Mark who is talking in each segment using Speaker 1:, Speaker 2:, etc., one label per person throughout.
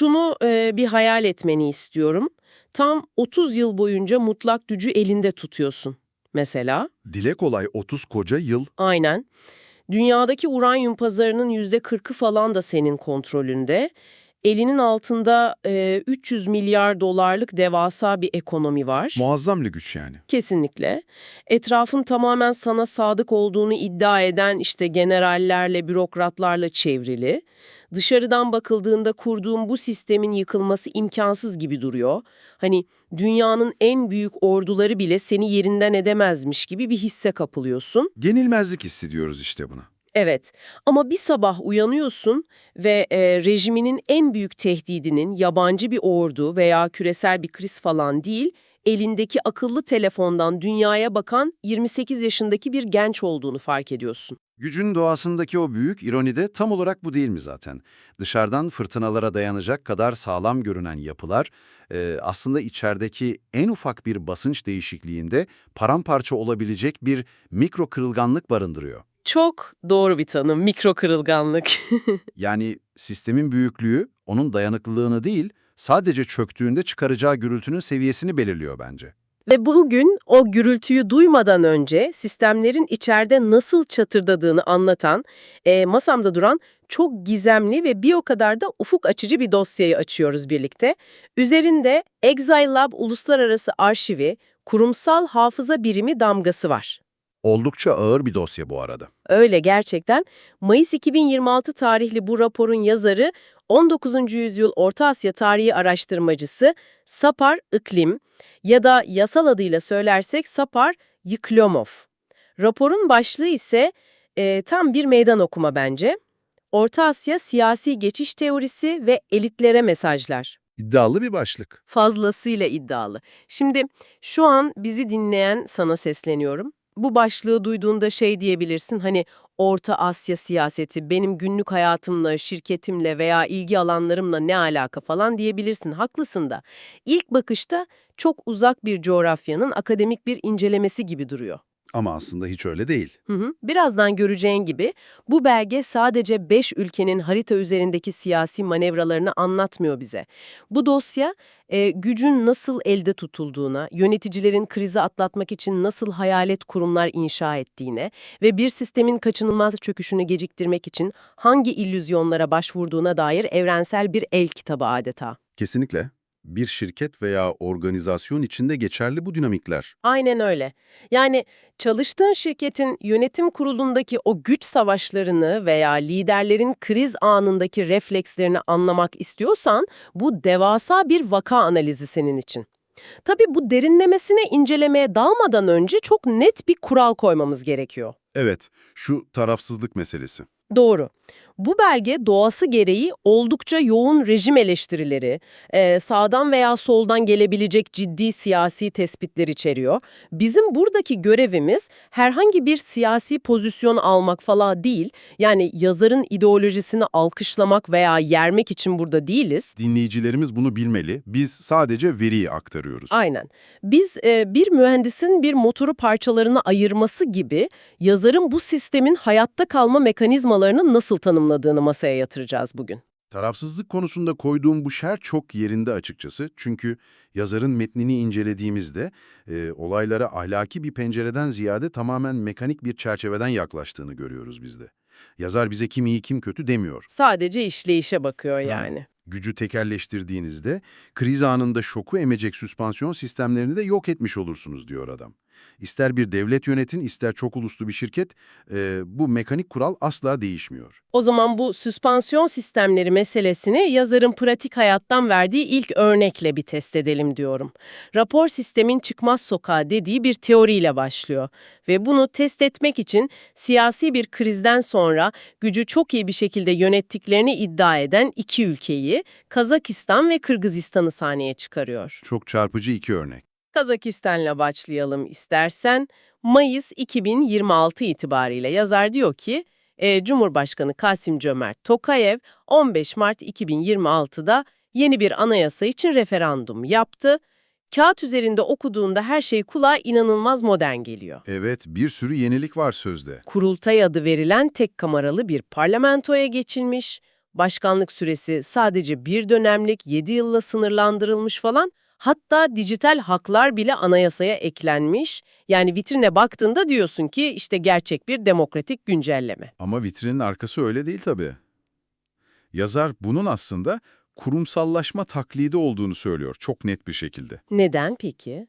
Speaker 1: Şunu bir hayal etmeni istiyorum. Tam 30 yıl boyunca mutlak gücü elinde tutuyorsun mesela.
Speaker 2: Dile kolay 30 koca yıl.
Speaker 1: Aynen. Dünyadaki uranyum pazarının %40'ı falan da senin kontrolünde. Elinin altında 300 milyar dolarlık devasa bir ekonomi var.
Speaker 2: Muazzam bir güç yani.
Speaker 1: Kesinlikle. Etrafın tamamen sana sadık olduğunu iddia eden işte generallerle, bürokratlarla çevrili. Dışarıdan bakıldığında kurduğun bu sistemin yıkılması imkansız gibi duruyor. Hani dünyanın en büyük orduları bile seni yerinden edemezmiş gibi bir hisse kapılıyorsun.
Speaker 2: Yenilmezlik hissediyoruz işte buna.
Speaker 1: Evet, ama bir sabah uyanıyorsun ve rejiminin en büyük tehdidinin yabancı bir ordu veya küresel bir kriz falan değil, elindeki akıllı telefondan dünyaya bakan 28 yaşındaki bir genç olduğunu fark ediyorsun.
Speaker 2: Gücün doğasındaki o büyük ironi de tam olarak bu değil mi zaten? Dışarıdan fırtınalara dayanacak kadar sağlam görünen yapılar, aslında içerideki en ufak bir basınç değişikliğinde paramparça olabilecek bir mikro kırılganlık barındırıyor.
Speaker 1: Çok doğru bir tanım, mikro kırılganlık.
Speaker 2: Yani sistemin büyüklüğü onun dayanıklılığını değil, sadece çöktüğünde çıkaracağı gürültünün seviyesini belirliyor bence.
Speaker 1: Ve bugün o gürültüyü duymadan önce sistemlerin içeride nasıl çatırdadığını anlatan, masamda duran çok gizemli ve bir o kadar da ufuk açıcı bir dosyayı açıyoruz birlikte. Üzerinde ExilLab Uluslararası Arşivi, kurumsal hafıza birimi damgası var.
Speaker 2: Oldukça ağır bir dosya bu arada.
Speaker 1: Öyle gerçekten. Mayıs 2026 tarihli bu raporun yazarı 19. yüzyıl Orta Asya tarihi araştırmacısı Sapar Iklim ya da yasal adıyla söylersek Sapar Yiklomov. Raporun başlığı ise tam bir meydan okuma bence. Orta Asya siyasi geçiş teorisi ve elitlere mesajlar.
Speaker 2: İddialı bir başlık.
Speaker 1: Fazlasıyla iddialı. Şimdi şu an bizi dinleyen sana sesleniyorum. Bu başlığı duyduğunda şey diyebilirsin, hani Orta Asya siyaseti benim günlük hayatımla, şirketimle veya ilgi alanlarımla ne alaka falan diyebilirsin. Haklısın da. İlk bakışta çok uzak bir coğrafyanın akademik bir incelemesi gibi duruyor.
Speaker 2: Ama aslında hiç öyle değil.
Speaker 1: Birazdan göreceğin gibi bu belge sadece 5 ülkenin harita üzerindeki siyasi manevralarını anlatmıyor bize. Bu dosya gücün nasıl elde tutulduğuna, yöneticilerin krizi atlatmak için nasıl hayalet kurumlar inşa ettiğine ve bir sistemin kaçınılmaz çöküşünü geciktirmek için hangi illüzyonlara başvurduğuna dair evrensel bir el kitabı adeta.
Speaker 2: Kesinlikle. Bir şirket veya organizasyon içinde geçerli bu dinamikler.
Speaker 1: Aynen öyle. Yani çalıştığın şirketin yönetim kurulundaki o güç savaşlarını veya liderlerin kriz anındaki reflekslerini anlamak istiyorsan bu devasa bir vaka analizi senin için. Tabii bu derinlemesine incelemeye dalmadan önce çok net bir kural koymamız gerekiyor.
Speaker 2: Evet, şu tarafsızlık meselesi.
Speaker 1: Doğru. Bu belge doğası gereği oldukça yoğun rejim eleştirileri, sağdan veya soldan gelebilecek ciddi siyasi tespitler içeriyor. Bizim buradaki görevimiz herhangi bir siyasi pozisyon almak falan değil, yani yazarın ideolojisini alkışlamak veya yermek için burada değiliz.
Speaker 2: Dinleyicilerimiz bunu bilmeli. Biz sadece veriyi aktarıyoruz.
Speaker 1: Aynen. Biz bir mühendisin bir motoru parçalarına ayırması gibi yazarın bu sistemin hayatta kalma mekanizmalarını nasıl tanımladığını masaya yatıracağız bugün.
Speaker 2: Tarafsızlık konusunda koyduğum bu şer çok yerinde açıkçası. Çünkü yazarın metnini incelediğimizde olaylara ahlaki bir pencereden ziyade tamamen mekanik bir çerçeveden yaklaştığını görüyoruz biz de. Yazar bize kim iyi kim kötü demiyor.
Speaker 1: Sadece işleyişe bakıyor yani.
Speaker 2: Gücü tekelleştirdiğinizde kriz anında şoku emecek süspansiyon sistemlerini de yok etmiş olursunuz diyor adam. İster bir devlet yönetin, ister çok uluslu bir şirket, bu mekanik kural asla değişmiyor.
Speaker 1: O zaman bu süspansiyon sistemleri meselesini yazarın pratik hayattan verdiği ilk örnekle bir test edelim diyorum. Rapor sistemin çıkmaz sokağı dediği bir teoriyle başlıyor. Ve bunu test etmek için siyasi bir krizden sonra gücü çok iyi bir şekilde yönettiklerini iddia eden iki ülkeyi, Kazakistan ve Kırgızistan'ı sahneye çıkarıyor.
Speaker 2: Çok çarpıcı iki örnek.
Speaker 1: Kazakistan'la başlayalım istersen. Mayıs 2026 itibariyle yazar diyor ki, Cumhurbaşkanı Kasim-Cömert Tokayev 15 Mart 2026'da yeni bir anayasa için referandum yaptı. Kağıt üzerinde okuduğunda her şey kulağa inanılmaz modern geliyor.
Speaker 2: Evet, bir sürü yenilik var sözde.
Speaker 1: Kurultay adı verilen tek kameralı bir parlamentoya geçilmiş, Başkanlık süresi sadece bir dönemlik 7 yılla sınırlandırılmış falan. Hatta dijital haklar bile anayasaya eklenmiş. Yani vitrine baktığında diyorsun ki işte gerçek bir demokratik güncelleme.
Speaker 3: Ama vitrinin arkası öyle değil tabii. Yazar bunun aslında kurumsallaşma taklidi olduğunu söylüyor çok net bir şekilde.
Speaker 1: Neden peki?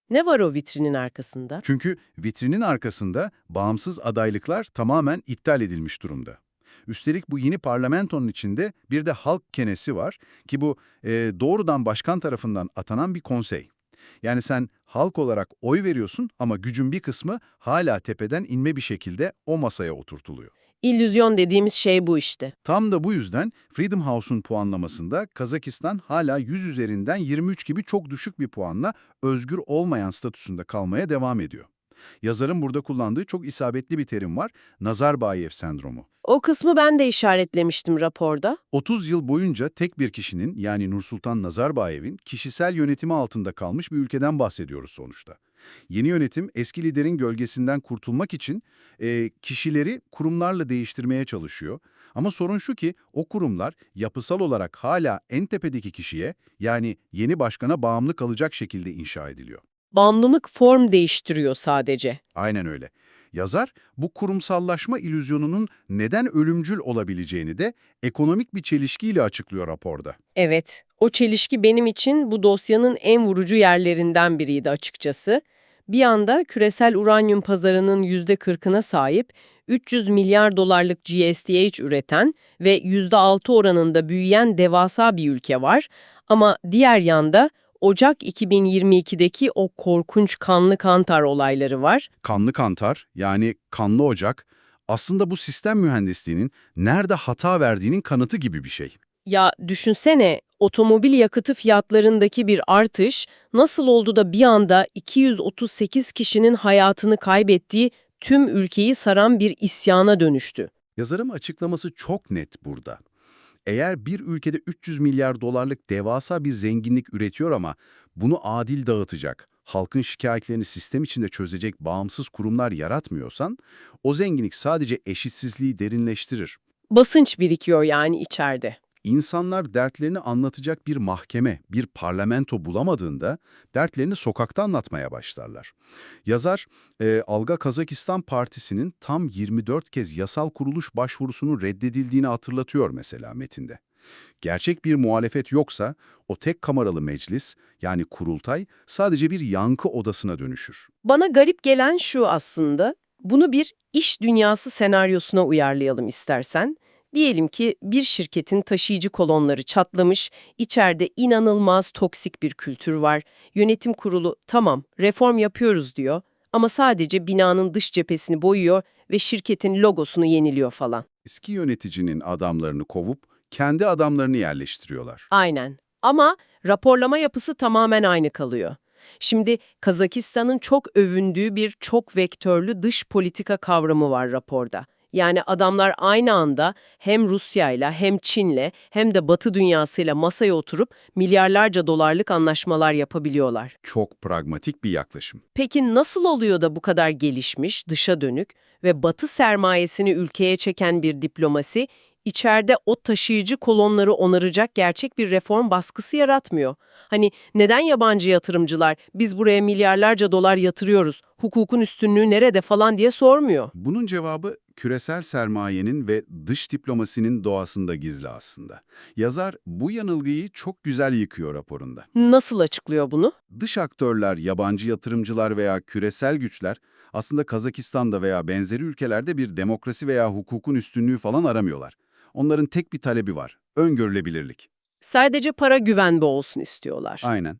Speaker 1: Ne var o vitrinin arkasında?
Speaker 3: Çünkü vitrinin arkasında bağımsız adaylıklar tamamen iptal edilmiş durumda. Üstelik bu yeni parlamentonun içinde bir de halk kenesi var ki bu doğrudan başkan tarafından atanan bir konsey. Yani sen halk olarak oy veriyorsun ama gücün bir kısmı hala tepeden inme bir şekilde o masaya oturtuluyor.
Speaker 1: İllüzyon dediğimiz şey bu işte.
Speaker 3: Tam da bu yüzden Freedom House'un puanlamasında Kazakistan hala 100 üzerinden 23 gibi çok düşük bir puanla özgür olmayan statüsünde kalmaya devam ediyor. Yazarın burada kullandığı çok isabetli bir terim var, Nazarbayev sendromu.
Speaker 1: O kısmı ben de işaretlemiştim raporda.
Speaker 3: 30 yıl boyunca tek bir kişinin yani Nursultan Nazarbayev'in kişisel yönetimi altında kalmış bir ülkeden bahsediyoruz sonuçta. Yeni yönetim eski liderin gölgesinden kurtulmak için kişileri kurumlarla değiştirmeye çalışıyor. Ama sorun şu ki o kurumlar yapısal olarak hala en tepedeki kişiye yani yeni başkana bağımlı kalacak şekilde inşa ediliyor.
Speaker 1: Bağımlılık form değiştiriyor sadece.
Speaker 3: Aynen öyle. Yazar, bu kurumsallaşma illüzyonunun neden ölümcül olabileceğini de ekonomik bir çelişkiyle açıklıyor raporda.
Speaker 1: Evet, o çelişki benim için bu dosyanın en vurucu yerlerinden biriydi açıkçası. Bir anda küresel uranyum pazarının %40'ına sahip 300 milyar dolarlık GSTH üreten ve %6 oranında büyüyen devasa bir ülke var. Ama diğer yanda Ocak 2022'deki o korkunç kanlı kantar olayları var.
Speaker 3: Kanlı kantar, yani kanlı ocak, aslında bu sistem mühendisliğinin nerede hata verdiğinin kanıtı gibi bir şey.
Speaker 1: Ya düşünsene, otomobil yakıtı fiyatlarındaki bir artış nasıl oldu da bir anda 238 kişinin hayatını kaybettiği tüm ülkeyi saran bir isyana dönüştü.
Speaker 3: Yazarın açıklaması çok net burada. Eğer bir ülkede 300 milyar dolarlık devasa bir zenginlik üretiyor ama bunu adil dağıtacak, halkın şikayetlerini sistem içinde çözecek bağımsız kurumlar yaratmıyorsan, o zenginlik sadece eşitsizliği derinleştirir.
Speaker 1: Basınç birikiyor yani içeride.
Speaker 3: İnsanlar dertlerini anlatacak bir mahkeme, bir parlamento bulamadığında dertlerini sokakta anlatmaya başlarlar. Yazar, Alga Kazakistan Partisi'nin tam 24 kez yasal kuruluş başvurusunun reddedildiğini hatırlatıyor mesela metinde. Gerçek bir muhalefet yoksa o tek kameralı meclis yani kurultay sadece bir yankı odasına dönüşür.
Speaker 1: Bana garip gelen şu aslında, bunu bir iş dünyası senaryosuna uyarlayalım istersen. Diyelim ki bir şirketin taşıyıcı kolonları çatlamış, içeride inanılmaz toksik bir kültür var. Yönetim kurulu tamam reform yapıyoruz diyor ama sadece binanın dış cephesini boyuyor ve şirketin logosunu yeniliyor falan.
Speaker 3: Eski yöneticinin adamlarını kovup kendi adamlarını yerleştiriyorlar.
Speaker 1: Aynen. Ama raporlama yapısı tamamen aynı kalıyor. Şimdi Kazakistan'ın çok övündüğü bir çok vektörlü dış politika kavramı var raporda. Yani adamlar aynı anda hem Rusya'yla hem Çin'le hem de Batı dünyasıyla masaya oturup milyarlarca dolarlık anlaşmalar yapabiliyorlar.
Speaker 3: Çok pragmatik bir yaklaşım.
Speaker 1: Peki nasıl oluyor da bu kadar gelişmiş, dışa dönük ve Batı sermayesini ülkeye çeken bir diplomasi içeride o taşıyıcı kolonları onaracak gerçek bir reform baskısı yaratmıyor? Hani neden yabancı yatırımcılar biz buraya milyarlarca dolar yatırıyoruz, hukukun üstünlüğü nerede falan diye sormuyor?
Speaker 3: Bunun cevabı küresel sermayenin ve dış diplomasinin doğasında gizli aslında. Yazar bu yanılgıyı çok güzel yıkıyor raporunda.
Speaker 1: Nasıl açıklıyor bunu?
Speaker 3: Dış aktörler, yabancı yatırımcılar veya küresel güçler aslında Kazakistan'da veya benzeri ülkelerde bir demokrasi veya hukukun üstünlüğü falan aramıyorlar. Onların tek bir talebi var, öngörülebilirlik.
Speaker 1: Sadece para güvende olsun istiyorlar.
Speaker 3: Aynen.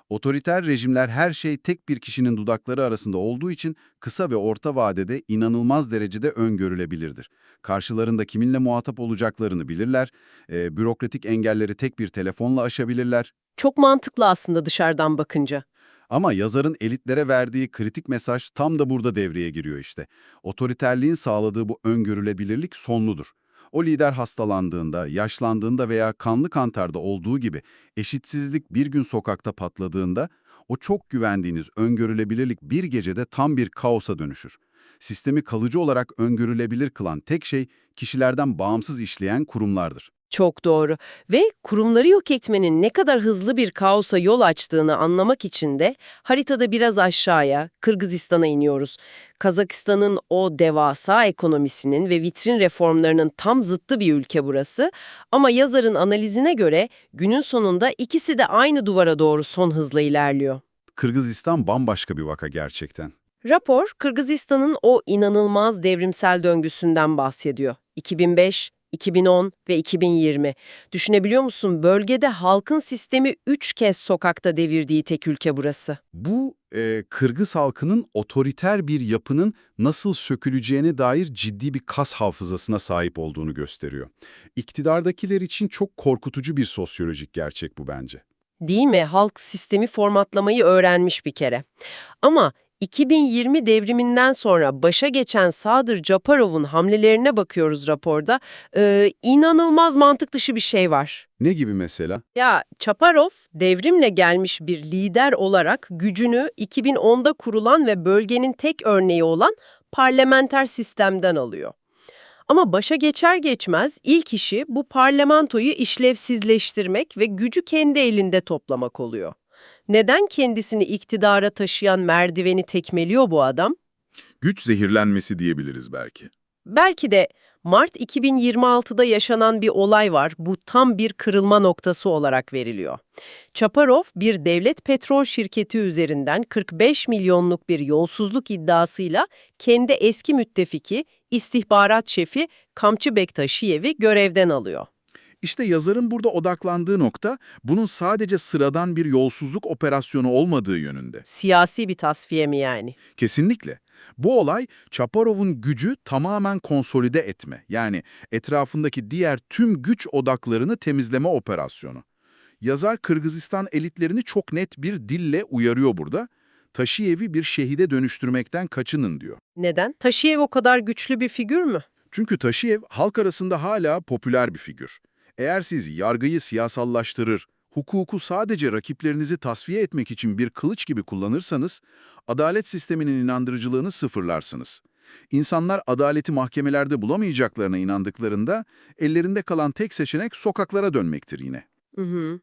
Speaker 3: Otoriter rejimler her şey tek bir kişinin dudakları arasında olduğu için kısa ve orta vadede inanılmaz derecede öngörülebilirdir. Karşılarında kiminle muhatap olacaklarını bilirler, bürokratik engelleri tek bir telefonla aşabilirler.
Speaker 1: Çok mantıklı aslında dışarıdan bakınca.
Speaker 3: Ama yazarın elitlere verdiği kritik mesaj tam da burada devreye giriyor işte. Otoriterliğin sağladığı bu öngörülebilirlik sonludur. O lider hastalandığında, yaşlandığında veya kanlı kantarda olduğu gibi eşitsizlik bir gün sokakta patladığında o çok güvendiğiniz öngörülebilirlik bir gecede tam bir kaosa dönüşür. Sistemi kalıcı olarak öngörülebilir kılan tek şey kişilerden bağımsız işleyen kurumlardır.
Speaker 1: Çok doğru. Ve kurumları yok etmenin ne kadar hızlı bir kaosa yol açtığını anlamak için de haritada biraz aşağıya, Kırgızistan'a iniyoruz. Kazakistan'ın o devasa ekonomisinin ve vitrin reformlarının tam zıttı bir ülke burası. Ama yazarın analizine göre günün sonunda ikisi de aynı duvara doğru son hızla ilerliyor.
Speaker 3: Kırgızistan bambaşka bir vaka gerçekten.
Speaker 1: Rapor, Kırgızistan'ın o inanılmaz devrimsel döngüsünden bahsediyor. 2005, 2010 ve 2020. Düşünebiliyor musun? Bölgede halkın sistemi 3 kez sokakta devirdiği tek ülke burası.
Speaker 3: Bu Kırgız halkının otoriter bir yapının nasıl söküleceğine dair ciddi bir kas hafızasına sahip olduğunu gösteriyor. İktidardakiler için çok korkutucu bir sosyolojik gerçek bu bence.
Speaker 1: Değil mi? Halk sistemi formatlamayı öğrenmiş bir kere. Ama 2020 devriminden sonra başa geçen Sadır Japarov'un hamlelerine bakıyoruz raporda. İnanılmaz mantık dışı bir şey var.
Speaker 3: Ne gibi mesela?
Speaker 1: Ya Japarov devrimle gelmiş bir lider olarak gücünü 2010'da kurulan ve bölgenin tek örneği olan parlamenter sistemden alıyor. Ama başa geçer geçmez ilk işi bu parlamentoyu işlevsizleştirmek ve gücü kendi elinde toplamak oluyor. Neden kendisini iktidara taşıyan merdiveni tekmeliyor bu adam?
Speaker 4: Güç zehirlenmesi diyebiliriz belki.
Speaker 1: Belki de Mart 2026'da yaşanan bir olay var. Bu tam bir kırılma noktası olarak veriliyor. Çaparov bir devlet petrol şirketi üzerinden 45 milyonluk bir yolsuzluk iddiasıyla kendi eski müttefiki, istihbarat şefi Kamçı Bektaşiyev'i görevden alıyor.
Speaker 4: İşte yazarın burada odaklandığı nokta bunun sadece sıradan bir yolsuzluk operasyonu olmadığı yönünde.
Speaker 1: Siyasi bir tasfiye mi yani?
Speaker 4: Kesinlikle. Bu olay Çaparov'un gücü tamamen konsolide etme, yani etrafındaki diğer tüm güç odaklarını temizleme operasyonu. Yazar Kırgızistan elitlerini çok net bir dille uyarıyor burada. Taşiyev'i bir şehide dönüştürmekten kaçının diyor.
Speaker 1: Neden? Taşiyev o kadar güçlü bir figür mü?
Speaker 4: Çünkü Taşiyev halk arasında hala popüler bir figür. Eğer siz yargıyı siyasallaştırır, hukuku sadece rakiplerinizi tasfiye etmek için bir kılıç gibi kullanırsanız, adalet sisteminin inandırıcılığını sıfırlarsınız. İnsanlar adaleti mahkemelerde bulamayacaklarına inandıklarında, ellerinde kalan tek seçenek sokaklara dönmektir yine.
Speaker 1: Hı hı.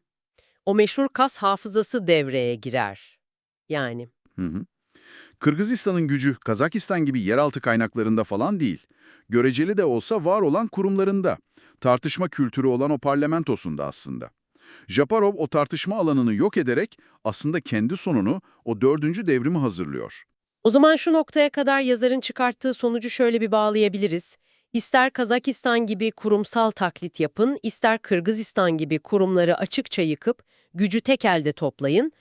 Speaker 1: O meşhur kas hafızası devreye girer. Yani.
Speaker 4: Hı hı. Kırgızistan'ın gücü Kazakistan gibi yeraltı kaynaklarında falan değil. Göreceli de olsa var olan kurumlarında. Tartışma kültürü olan o parlamentosunda aslında. Japarov o tartışma alanını yok ederek aslında kendi sonunu, o 4. devrimi hazırlıyor.
Speaker 1: O zaman şu noktaya kadar yazarın çıkarttığı sonucu şöyle bir bağlayabiliriz. İster Kazakistan gibi kurumsal taklit yapın, ister Kırgızistan gibi kurumları açıkça yıkıp gücü tek elde toplayın.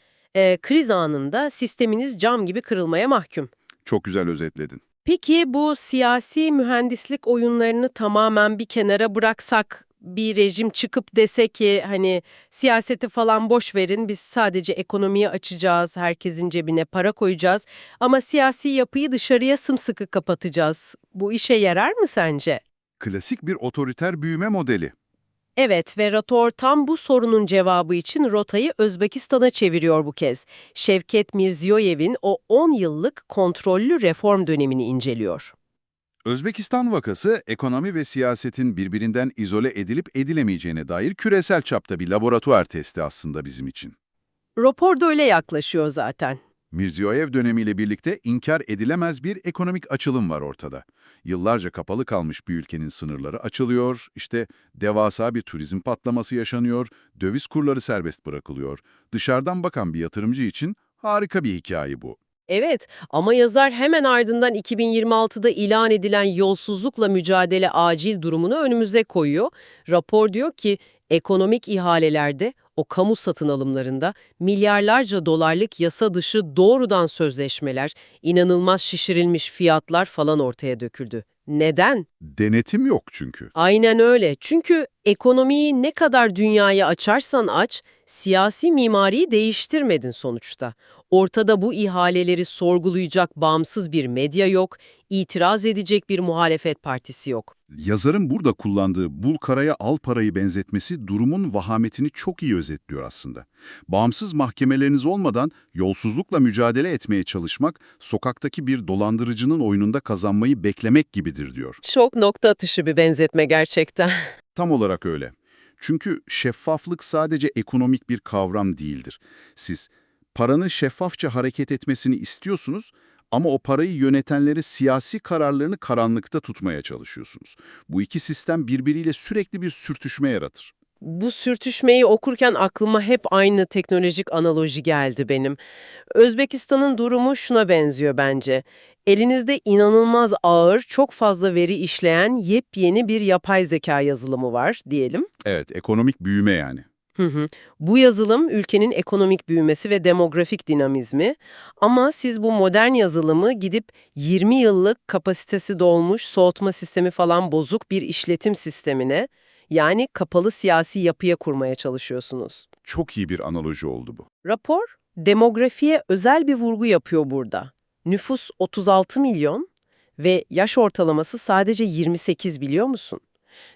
Speaker 1: Kriz anında sisteminiz cam gibi kırılmaya mahkum.
Speaker 4: Çok güzel özetledin.
Speaker 1: Peki bu siyasi mühendislik oyunlarını tamamen bir kenara bıraksak, bir rejim çıkıp dese ki hani siyaseti falan boş verin, biz sadece ekonomiyi açacağız, herkesin cebine para koyacağız ama siyasi yapıyı dışarıya sımsıkı kapatacağız. Bu işe yarar mı sence?
Speaker 4: Klasik bir otoriter büyüme modeli.
Speaker 1: Evet ve Rator tam bu sorunun cevabı için rotayı Özbekistan'a çeviriyor bu kez. Şevket Mirziyoyev'in o 10 yıllık kontrollü reform dönemini inceliyor.
Speaker 4: Özbekistan vakası ekonomi ve siyasetin birbirinden izole edilip edilemeyeceğine dair küresel çapta bir laboratuvar testi aslında bizim için.
Speaker 1: Rapor da öyle yaklaşıyor zaten.
Speaker 4: Mirziyoyev dönemiyle birlikte inkar edilemez bir ekonomik açılım var ortada. Yıllarca kapalı kalmış bir ülkenin sınırları açılıyor, işte devasa bir turizm patlaması yaşanıyor, döviz kurları serbest bırakılıyor. Dışarıdan bakan bir yatırımcı için harika bir hikaye bu.
Speaker 1: Evet ama yazar hemen ardından 2026'da ilan edilen yolsuzlukla mücadele acil durumunu önümüze koyuyor. Rapor diyor ki ekonomik ihalelerde, o kamu satın alımlarında milyarlarca dolarlık yasa dışı doğrudan sözleşmeler, inanılmaz şişirilmiş fiyatlar falan ortaya döküldü. Neden?
Speaker 4: Denetim yok çünkü.
Speaker 1: Aynen öyle. Çünkü ekonomiyi ne kadar dünyaya açarsan aç, siyasi mimariyi değiştirmedin sonuçta. Ortada bu ihaleleri sorgulayacak bağımsız bir medya yok, itiraz edecek bir muhalefet partisi yok.
Speaker 3: Yazarın burada kullandığı bul karaya al parayı benzetmesi durumun vahametini çok iyi özetliyor aslında. Bağımsız mahkemeleriniz olmadan yolsuzlukla mücadele etmeye çalışmak, sokaktaki bir dolandırıcının oyununda kazanmayı beklemek gibidir diyor.
Speaker 1: Çok nokta atışı bir benzetme gerçekten.
Speaker 3: Tam olarak öyle.
Speaker 4: Çünkü şeffaflık sadece ekonomik bir kavram değildir. Siz paranın şeffafça hareket etmesini istiyorsunuz ama o parayı yönetenleri siyasi kararlarını karanlıkta tutmaya çalışıyorsunuz. Bu iki sistem birbiriyle sürekli bir sürtüşme yaratır.
Speaker 1: Bu sürtüşmeyi okurken aklıma hep aynı teknolojik analoji geldi benim. Özbekistan'ın durumu şuna benziyor bence. Elinizde inanılmaz ağır, çok fazla veri işleyen yepyeni bir yapay zeka yazılımı var diyelim.
Speaker 4: Evet, ekonomik büyüme yani.
Speaker 1: Hı hı. Bu yazılım ülkenin ekonomik büyümesi ve demografik dinamizmi. Ama siz bu modern yazılımı gidip 20 yıllık kapasitesi dolmuş, soğutma sistemi falan bozuk bir işletim sistemine, yani kapalı siyasi yapıya kurmaya çalışıyorsunuz.
Speaker 4: Çok iyi bir analoji oldu bu.
Speaker 1: Rapor, demografiye özel bir vurgu yapıyor burada. Nüfus 36 milyon ve yaş ortalaması sadece 28, biliyor musun?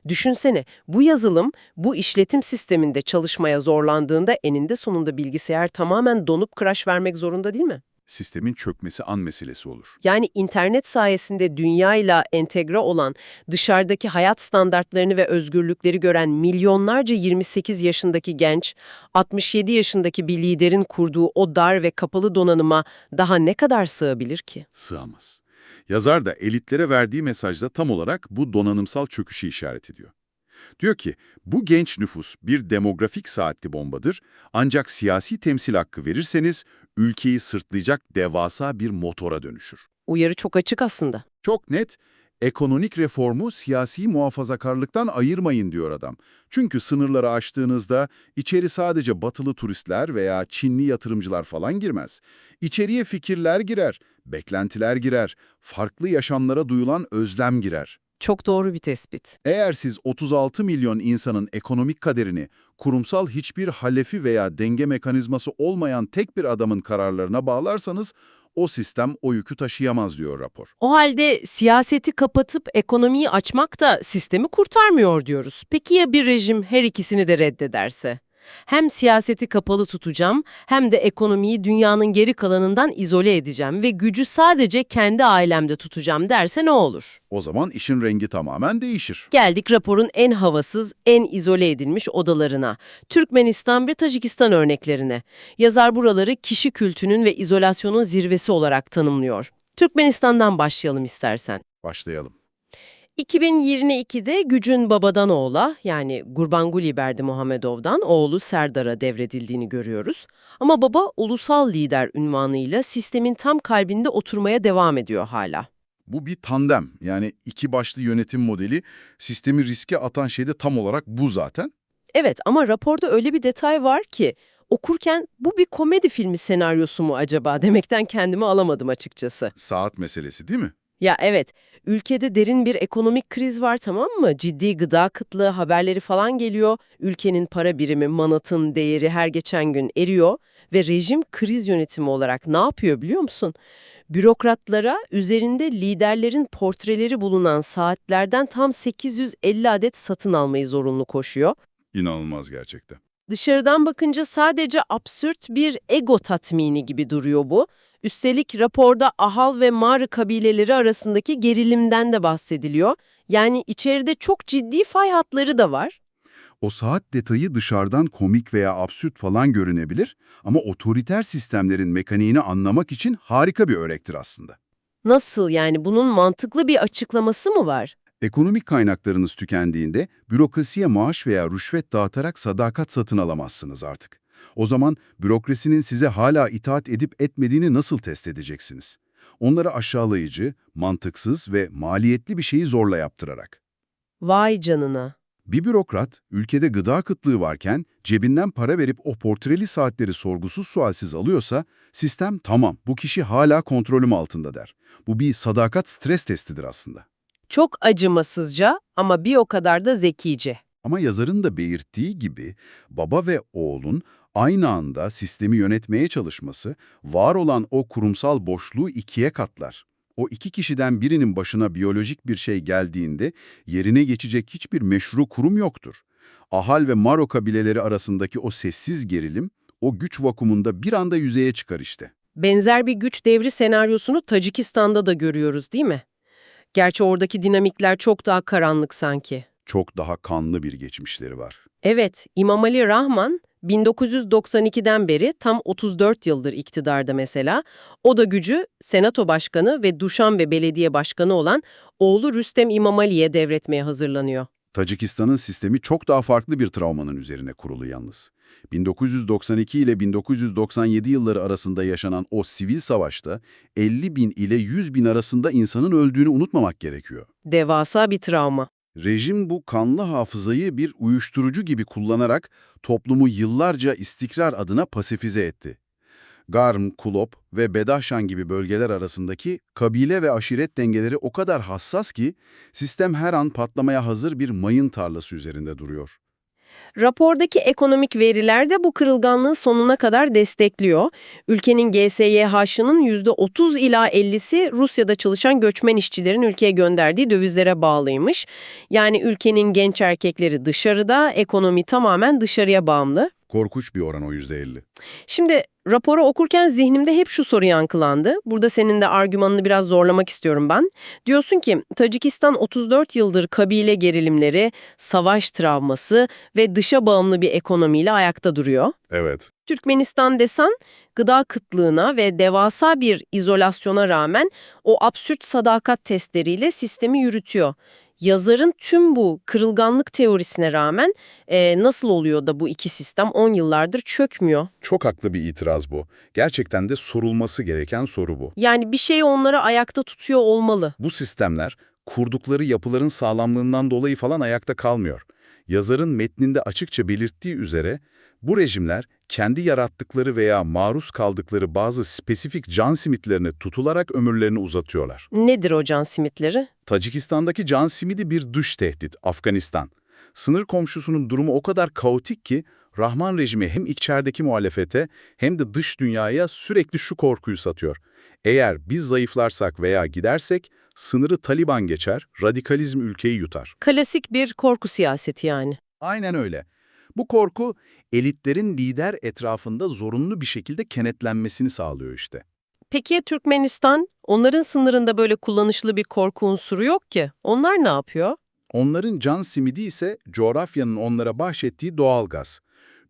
Speaker 1: Düşünsene, bu yazılım bu işletim sisteminde çalışmaya zorlandığında eninde sonunda bilgisayar tamamen donup crash vermek zorunda, değil mi?
Speaker 4: Sistemin çökmesi an meselesi olur.
Speaker 1: Yani internet sayesinde dünyayla entegre olan, dışarıdaki hayat standartlarını ve özgürlükleri gören milyonlarca 28 yaşındaki genç, 67 yaşındaki bir liderin kurduğu o dar ve kapalı donanıma daha ne kadar sığabilir ki?
Speaker 4: Sığamaz. Yazar da elitlere verdiği mesajda tam olarak bu donanımsal çöküşü işaret ediyor. Diyor ki, bu genç nüfus bir demografik saatli bombadır, ancak siyasi temsil hakkı verirseniz ülkeyi sırtlayacak devasa bir motora dönüşür.
Speaker 1: Uyarı çok açık aslında.
Speaker 4: Çok net, ekonomik reformu siyasi muhafazakarlıktan ayırmayın diyor adam. Çünkü sınırları aştığınızda içeri sadece batılı turistler veya Çinli yatırımcılar falan girmez. İçeriye fikirler girer, beklentiler girer, farklı yaşamlara duyulan özlem girer.
Speaker 1: Çok doğru bir tespit.
Speaker 4: Eğer siz 36 milyon insanın ekonomik kaderini kurumsal hiçbir halefi veya denge mekanizması olmayan tek bir adamın kararlarına bağlarsanız, o sistem o yükü taşıyamaz diyor rapor.
Speaker 1: O halde siyaseti kapatıp ekonomiyi açmak da sistemi kurtarmıyor diyoruz. Peki ya bir rejim her ikisini de reddederse? Hem siyaseti kapalı tutacağım hem de ekonomiyi dünyanın geri kalanından izole edeceğim ve gücü sadece kendi ailemde tutacağım derse ne olur?
Speaker 4: O zaman işin rengi tamamen değişir.
Speaker 1: Geldik raporun en havasız, en izole edilmiş odalarına. Türkmenistan ve Tacikistan örneklerine. Yazar buraları kişi kültünün ve izolasyonun zirvesi olarak tanımlıyor. Türkmenistan'dan başlayalım istersen.
Speaker 4: Başlayalım.
Speaker 1: 2022'de gücün babadan oğula, yani Gurbanguly Berdimuhamedov'dan oğlu Serdar'a devredildiğini görüyoruz. Ama baba ulusal lider unvanıyla sistemin tam kalbinde oturmaya devam ediyor hala.
Speaker 4: Bu bir tandem, yani iki başlı yönetim modeli, sistemi riske atan şey de tam olarak bu zaten.
Speaker 1: Evet, ama raporda öyle bir detay var ki okurken bu bir komedi filmi senaryosu mu acaba demekten kendimi alamadım açıkçası.
Speaker 4: Saat meselesi değil mi?
Speaker 1: Ya evet, ülkede derin bir ekonomik kriz var, tamam mı? Ciddi gıda kıtlığı haberleri falan geliyor. Ülkenin para birimi, manatın değeri her geçen gün eriyor ve rejim kriz yönetimi olarak ne yapıyor biliyor musun? Bürokratlara üzerinde liderlerin portreleri bulunan saatlerden tam 850 adet satın almayı zorunlu koşuyor.
Speaker 4: İnanılmaz gerçekten.
Speaker 1: Dışarıdan bakınca sadece absürt bir ego tatmini gibi duruyor bu. Üstelik raporda Ahal ve Mağrı kabileleri arasındaki gerilimden de bahsediliyor. Yani içeride çok ciddi fay hatları da var.
Speaker 4: O saat detayı dışarıdan komik veya absürt falan görünebilir ama otoriter sistemlerin mekaniğini anlamak için harika bir örnektir aslında.
Speaker 1: Nasıl, yani bunun mantıklı bir açıklaması mı var?
Speaker 4: Ekonomik kaynaklarınız tükendiğinde bürokrasiye maaş veya rüşvet dağıtarak sadakat satın alamazsınız artık. O zaman bürokrasinin size hala itaat edip etmediğini nasıl test edeceksiniz? Onları aşağılayıcı, mantıksız ve maliyetli bir şeyi zorla yaptırarak.
Speaker 1: Vay canına.
Speaker 4: Bir bürokrat, ülkede gıda kıtlığı varken cebinden para verip o portreli saatleri sorgusuz sualsiz alıyorsa, sistem tamam bu kişi hala kontrolüm altında der. Bu bir sadakat stres testidir aslında.
Speaker 1: Çok acımasızca ama bir o kadar da zekice.
Speaker 4: Ama yazarın da belirttiği gibi baba ve oğlun aynı anda sistemi yönetmeye çalışması, var olan o kurumsal boşluğu ikiye katlar. O iki kişiden birinin başına biyolojik bir şey geldiğinde yerine geçecek hiçbir meşru kurum yoktur. Ahal ve Maro kabileleri arasındaki o sessiz gerilim, o güç vakumunda bir anda yüzeye çıkar işte.
Speaker 1: Benzer bir güç devri senaryosunu Tacikistan'da da görüyoruz, değil mi? Gerçi oradaki dinamikler çok daha karanlık sanki.
Speaker 4: Çok daha kanlı bir geçmişleri var.
Speaker 1: Evet, İmamali Rahman 1992'den beri tam 34 yıldır iktidarda mesela. O da gücü Senato Başkanı ve Duşanbe Belediye Başkanı olan oğlu Rüstem İmamali'ye devretmeye hazırlanıyor.
Speaker 3: Tacikistan'ın sistemi çok daha farklı bir travmanın üzerine kurulu yalnız. 1992 ile 1997 yılları arasında yaşanan o sivil savaşta 50 bin ile 100 bin arasında insanın öldüğünü unutmamak gerekiyor.
Speaker 1: Devasa bir travma.
Speaker 3: Rejim bu kanlı hafızayı bir uyuşturucu gibi kullanarak toplumu yıllarca istikrar adına pasifize etti. Garm, Kulop ve Bedaşan gibi bölgeler arasındaki kabile ve aşiret dengeleri o kadar hassas ki sistem her an patlamaya hazır bir mayın tarlası üzerinde duruyor.
Speaker 1: Rapordaki ekonomik veriler de bu kırılganlığı sonuna kadar destekliyor. Ülkenin GSYH'ının %30 ila 50'si Rusya'da çalışan göçmen işçilerin ülkeye gönderdiği dövizlere bağlıymış. Yani ülkenin genç erkekleri dışarıda, ekonomi tamamen dışarıya bağımlı.
Speaker 3: Korkunç bir oran o %50.
Speaker 1: Şimdi raporu okurken zihnimde hep şu soru yankılandı. Burada senin de argümanını biraz zorlamak istiyorum ben. Diyorsun ki Tacikistan 34 yıldır kabile gerilimleri, savaş travması ve dışa bağımlı bir ekonomiyle ayakta duruyor.
Speaker 3: Evet.
Speaker 1: Türkmenistan desen gıda kıtlığına ve devasa bir izolasyona rağmen o absürt sadakat testleriyle sistemi yürütüyor. Yazarın tüm bu kırılganlık teorisine rağmen nasıl oluyor da bu iki sistem 10 yıllardır çökmüyor?
Speaker 3: Çok haklı bir itiraz bu. Gerçekten de sorulması gereken soru bu.
Speaker 1: Yani bir şey onları ayakta tutuyor olmalı.
Speaker 3: Bu sistemler kurdukları yapıların sağlamlığından dolayı falan ayakta kalmıyor. Yazarın metninde açıkça belirttiği üzere bu rejimler kendi yarattıkları veya maruz kaldıkları bazı spesifik can simitlerine tutularak ömürlerini uzatıyorlar.
Speaker 1: Nedir o can simitleri?
Speaker 3: Tacikistan'daki can simidi bir dış tehdit, Afganistan. Sınır komşusunun durumu o kadar kaotik ki Rahman rejimi hem içerideki muhalefete hem de dış dünyaya sürekli şu korkuyu satıyor. Eğer biz zayıflarsak veya gidersek sınırı Taliban geçer, radikalizm ülkeyi yutar.
Speaker 1: Klasik bir korku siyaseti yani.
Speaker 3: Aynen öyle. Bu korku elitlerin lider etrafında zorunlu bir şekilde kenetlenmesini sağlıyor işte.
Speaker 1: Peki ya Türkmenistan? Onların sınırında böyle kullanışlı bir korku unsuru yok ki. Onlar ne yapıyor?
Speaker 3: Onların can simidi ise coğrafyanın onlara bahşettiği doğal gaz.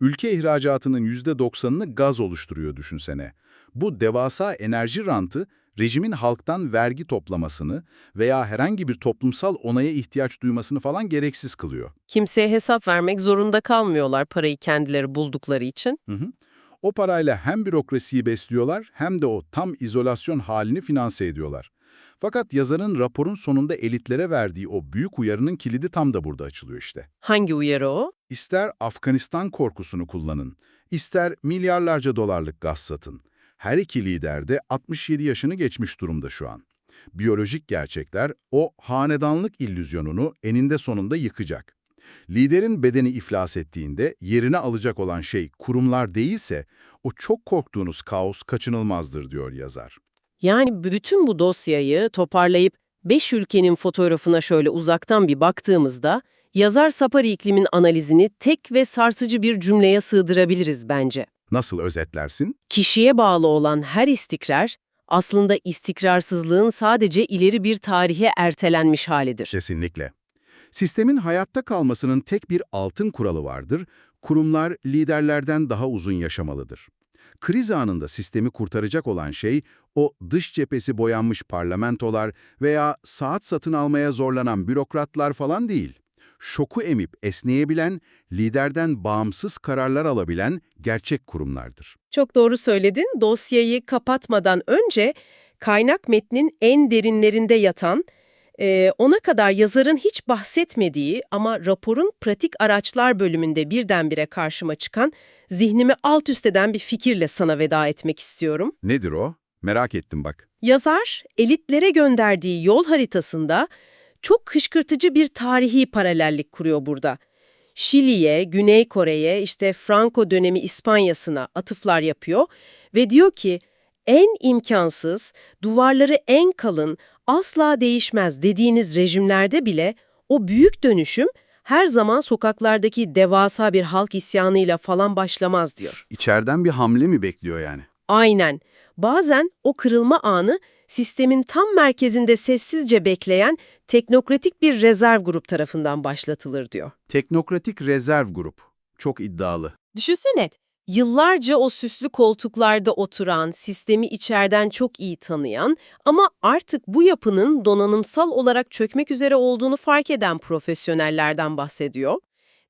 Speaker 3: Ülke ihracatının %90'ını gaz oluşturuyor düşünsene. Bu devasa enerji rantı rejimin halktan vergi toplamasını veya herhangi bir toplumsal onaya ihtiyaç duymasını falan gereksiz kılıyor.
Speaker 1: Kimseye hesap vermek zorunda kalmıyorlar parayı kendileri buldukları için.
Speaker 3: O parayla hem bürokrasiyi besliyorlar hem de o tam izolasyon halini finanse ediyorlar. Fakat yazarın raporun sonunda elitlere verdiği o büyük uyarının kilidi tam da burada açılıyor işte.
Speaker 1: Hangi uyarı o?
Speaker 3: İster Afganistan korkusunu kullanın, ister milyarlarca dolarlık gaz satın. Her iki lider de 67 yaşını geçmiş durumda şu an. Biyolojik gerçekler o hanedanlık illüzyonunu eninde sonunda yıkacak. Liderin bedeni iflas ettiğinde yerine alacak olan şey kurumlar değilse o çok korktuğunuz kaos kaçınılmazdır diyor yazar.
Speaker 1: Yani bütün bu dosyayı toparlayıp 5 ülkenin fotoğrafına şöyle uzaktan bir baktığımızda yazar Sapari iklimin analizini tek ve sarsıcı bir cümleye sığdırabiliriz bence.
Speaker 3: Nasıl özetlersin?
Speaker 1: Kişiye bağlı olan her istikrar aslında istikrarsızlığın sadece ileri bir tarihe ertelenmiş halidir.
Speaker 3: Kesinlikle. Sistemin hayatta kalmasının tek bir altın kuralı vardır. Kurumlar liderlerden daha uzun yaşamalıdır. Kriz anında sistemi kurtaracak olan şey o dış cephesi boyanmış parlamentolar veya saat satın almaya zorlanan bürokratlar falan değil. Şoku emip esneyebilen, liderden bağımsız kararlar alabilen gerçek kurumlardır.
Speaker 1: Çok doğru söyledin. Dosyayı kapatmadan önce kaynak metnin en derinlerinde yatan, ona kadar yazarın hiç bahsetmediği ama raporun pratik araçlar bölümünde birdenbire karşıma çıkan, zihnimi alt üst eden bir fikirle sana veda etmek istiyorum.
Speaker 3: Nedir o? Merak ettim bak.
Speaker 1: Yazar, elitlere gönderdiği yol haritasında çok kışkırtıcı bir tarihi paralellik kuruyor burada. Şili'ye, Güney Kore'ye, işte Franco dönemi İspanya'sına atıflar yapıyor ve diyor ki en imkansız, duvarları en kalın, asla değişmez dediğiniz rejimlerde bile o büyük dönüşüm her zaman sokaklardaki devasa bir halk isyanıyla falan başlamaz diyor.
Speaker 3: İçeriden bir hamle mi bekliyor yani?
Speaker 1: Aynen. Bazen o kırılma anı sistemin tam merkezinde sessizce bekleyen teknokratik bir rezerv grup tarafından başlatılır diyor.
Speaker 3: Teknokratik rezerv grup. Çok iddialı.
Speaker 1: Düşünsene, yıllarca o süslü koltuklarda oturan, sistemi içeriden çok iyi tanıyan ama artık bu yapının donanımsal olarak çökmek üzere olduğunu fark eden profesyonellerden bahsediyor.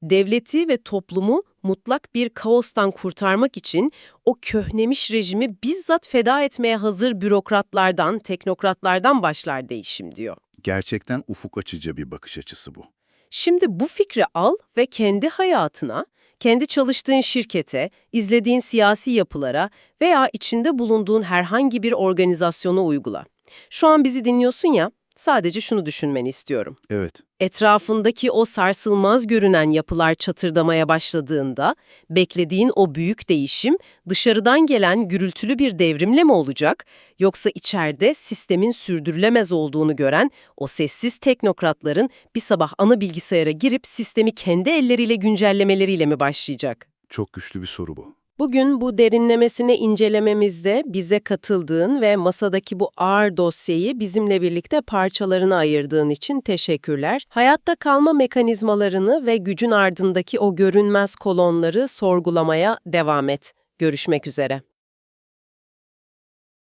Speaker 1: Devleti ve toplumu mutlak bir kaostan kurtarmak için o köhnemiş rejimi bizzat feda etmeye hazır bürokratlardan, teknokratlardan başlar değişim diyor.
Speaker 3: Gerçekten ufuk açıcı bir bakış açısı bu.
Speaker 1: Şimdi bu fikri al ve kendi hayatına, kendi çalıştığın şirkete, izlediğin siyasi yapılara veya içinde bulunduğun herhangi bir organizasyona uygula. Şu an bizi dinliyorsun ya, sadece şunu düşünmeni istiyorum.
Speaker 3: Evet.
Speaker 1: Etrafındaki o sarsılmaz görünen yapılar çatırdamaya başladığında, beklediğin o büyük değişim dışarıdan gelen gürültülü bir devrimle mi olacak, yoksa içeride sistemin sürdürülemez olduğunu gören o sessiz teknokratların bir sabah ana bilgisayara girip sistemi kendi elleriyle güncellemeleriyle mi başlayacak?
Speaker 3: Çok güçlü bir soru bu.
Speaker 1: Bugün bu derinlemesine incelememizde bize katıldığın ve masadaki bu ağır dosyayı bizimle birlikte parçalarına ayırdığın için teşekkürler. Hayatta kalma mekanizmalarını ve gücün ardındaki o görünmez kolonları sorgulamaya devam et. Görüşmek üzere.